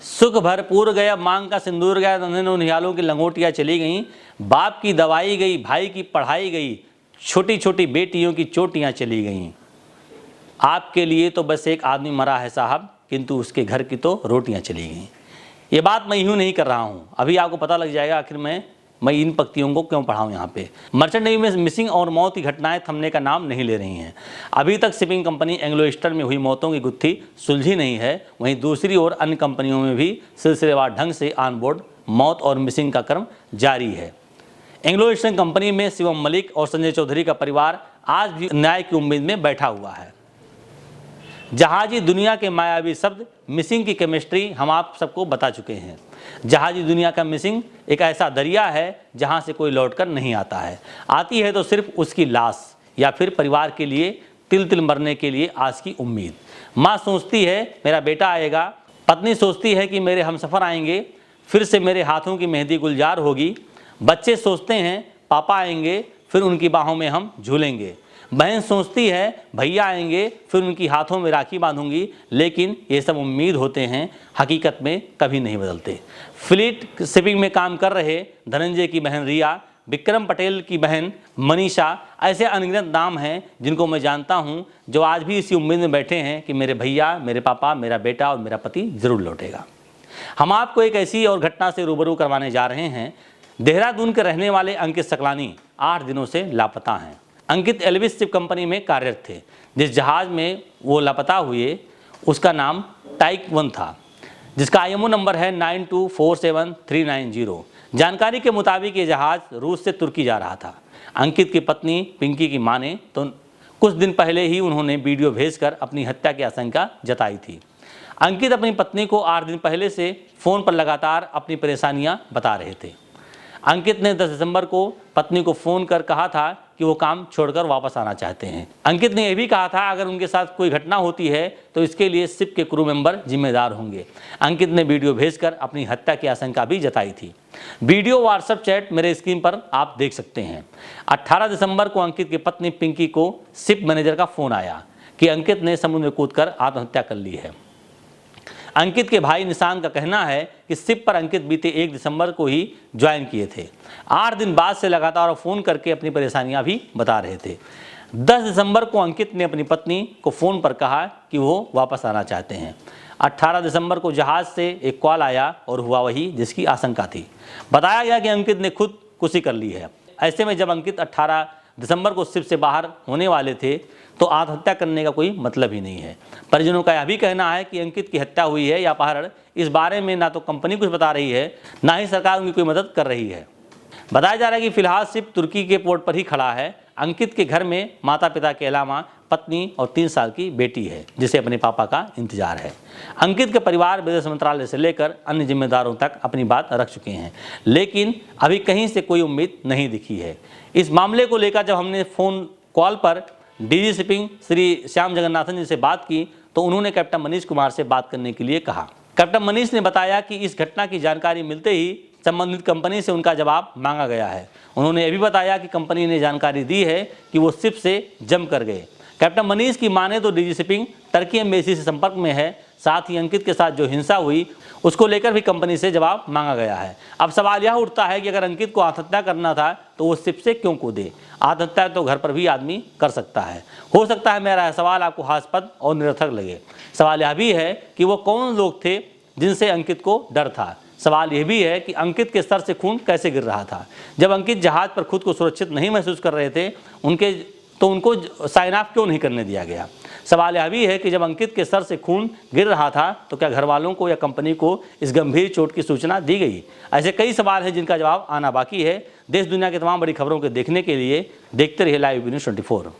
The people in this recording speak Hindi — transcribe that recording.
सुख भरपूर गया मांग का सिंदूर गया, नन्हे निहालों की लंगोटियाँ चली गईं, बाप की दवाई गई, भाई की पढ़ाई गई, छोटी छोटी बेटियों की चोटियाँ चली गईं। आपके लिए तो बस एक आदमी मरा है साहब, किंतु उसके घर की तो रोटियाँ चली गईं। ये बात मैं यूँ नहीं कर रहा हूँ, अभी आपको पता लग जाएगा आखिर मैं इन पंक्तियों को क्यों पढ़ाऊँ यहाँ पे। मर्चेंट नेवी में मिसिंग और मौत की घटनाएं थमने का नाम नहीं ले रही हैं। अभी तक शिपिंग कंपनी एंग्लो ईस्टर्न में हुई मौतों की गुत्थी सुलझी नहीं है, वहीं दूसरी ओर अन्य कंपनियों में भी सिलसिलेवार ढंग से ऑन बोर्ड मौत और मिसिंग का क्रम जारी है। एंग्लो ईस्टर्न कंपनी में शिवम मलिक और संजय चौधरी का परिवार आज भी न्याय की उम्मीद में बैठा हुआ है। जहाजी दुनिया के मायावी शब्द मिसिंग की केमिस्ट्री हम आप सबको बता चुके हैं। जहाजी दुनिया का मिसिंग एक ऐसा दरिया है जहां से कोई लौटकर नहीं आता है, आती है तो सिर्फ उसकी लाश या फिर परिवार के लिए तिल तिल मरने के लिए आज की उम्मीद। माँ सोचती है मेरा बेटा आएगा, पत्नी सोचती है कि मेरे हमसफ़र आएंगे, फिर से मेरे हाथों की मेहंदी गुलजार होगी। बच्चे सोचते हैं पापा आएंगे, फिर उनकी बाहों में हम झूलेंगे। बहन सोचती है भैया आएंगे, फिर उनकी हाथों में राखी बांधूंगी। लेकिन ये सब उम्मीद होते हैं, हकीकत में कभी नहीं बदलते। फ्लीट शिपिंग में काम कर रहे धनंजय की बहन रिया, विक्रम पटेल की बहन मनीषा, ऐसे अनगिनत नाम हैं जिनको मैं जानता हूं, जो आज भी इसी उम्मीद में बैठे हैं कि मेरे भैया, मेरे पापा, मेरा बेटा और मेरा पति ज़रूर लौटेगा। हम आपको एक ऐसी और घटना से रूबरू करवाने जा रहे हैं। देहरादून के रहने वाले अंकित सकलानी 8 दिनों से लापता हैं। अंकित एल्विस शिप कंपनी में कार्यरत थे। जिस जहाज़ में वो लापता हुए उसका नाम टाइक 1 था, जिसका IMO नंबर है 9247390। जानकारी के मुताबिक ये जहाज़ रूस से तुर्की जा रहा था। अंकित की पत्नी पिंकी की माने तो कुछ दिन पहले ही उन्होंने वीडियो भेजकर अपनी हत्या की आशंका जताई थी। अंकित अपनी पत्नी को 8 दिन पहले से फ़ोन पर लगातार अपनी परेशानियां बता रहे थे। अंकित ने 10 दिसंबर को पत्नी को फ़ोन कर कहा था कि वो काम छोड़कर वापस आना चाहते हैं। अंकित ने यह भी कहा था अगर उनके साथ कोई घटना होती है तो इसके लिए शिप के क्रू मेंबर जिम्मेदार होंगे। अंकित ने वीडियो भेजकर अपनी हत्या की आशंका भी जताई थी। वीडियो व्हाट्सएप चैट मेरे स्क्रीन पर आप देख सकते हैं। 18 दिसंबर को अंकित की पत्नी पिंकी को शिप मैनेजर का फ़ोन आया कि अंकित ने समुद्र में कूदकर आत्महत्या कर ली है। अंकित के भाई निशांत का कहना है कि शिप पर अंकित बीते 1 दिसंबर को ही ज्वाइन किए थे। 8 दिन बाद से लगातार फ़ोन करके अपनी परेशानियां भी बता रहे थे। 10 दिसंबर को अंकित ने अपनी पत्नी को फ़ोन पर कहा कि वो वापस आना चाहते हैं। 18 दिसंबर को जहाज़ से एक कॉल आया और हुआ वही जिसकी आशंका थी। बताया गया कि अंकित ने खुद कुर्सी कर ली है। ऐसे में जब अंकित 18 दिसंबर को शिप से बाहर होने वाले थे तो आत्महत्या करने का कोई मतलब ही नहीं है। परिजनों का यह भी कहना है कि अंकित की हत्या हुई है या अपहरण, इस बारे में ना तो कंपनी कुछ बता रही है, ना ही सरकार उनकी कोई मदद कर रही है। बताया जा रहा है कि फिलहाल शिप तुर्की के पोर्ट पर ही खड़ा है। अंकित के घर में माता पिता के अलावा पत्नी और 3 साल की बेटी है, जिसे अपने पापा का इंतजार है। अंकित के परिवार विदेश मंत्रालय से लेकर अन्य जिम्मेदारों तक अपनी बात रख चुके हैं, लेकिन अभी कहीं से कोई उम्मीद नहीं दिखी है। इस मामले को लेकर जब हमने फ़ोन कॉल पर डीजी शिपिंग श्री श्याम जगन्नाथन जी से बात की तो उन्होंने कैप्टन मनीष कुमार से बात करने के लिए कहा। कैप्टन मनीष ने बताया कि इस घटना की जानकारी मिलते ही संबंधित कंपनी से उनका जवाब मांगा गया है। उन्होंने यह भी बताया कि कंपनी ने जानकारी दी है कि वो शिप से जम कर गए। कैप्टन मनीष की माने तो डीजी शिपिंग टर्की एम्बेसी से संपर्क में है। साथ ही अंकित के साथ जो हिंसा हुई उसको लेकर भी कंपनी से जवाब मांगा गया है। अब सवाल यह उठता है कि अगर अंकित को आत्महत्या करना था तो वो शिप से क्यों कूदे? आत्महत्या तो घर पर भी आदमी कर सकता है। हो सकता है मेरा सवाल आपको हास्यास्पद और निरर्थक लगे। सवाल यह भी है कि वो कौन लोग थे जिनसे अंकित को डर था। सवाल यह भी है कि अंकित के सर से खून कैसे गिर रहा था। जब अंकित जहाज पर खुद को सुरक्षित नहीं महसूस कर रहे थे उनको साइन ऑफ क्यों नहीं करने दिया गया। सवाल यह भी है कि जब अंकित के सर से खून गिर रहा था तो क्या घर वालों को या कंपनी को इस गंभीर चोट की सूचना दी गई। ऐसे कई सवाल हैं जिनका जवाब आना बाकी है। देश दुनिया की तमाम बड़ी खबरों को देखने के लिए देखते रहिए लाइव न्यूज़ 24।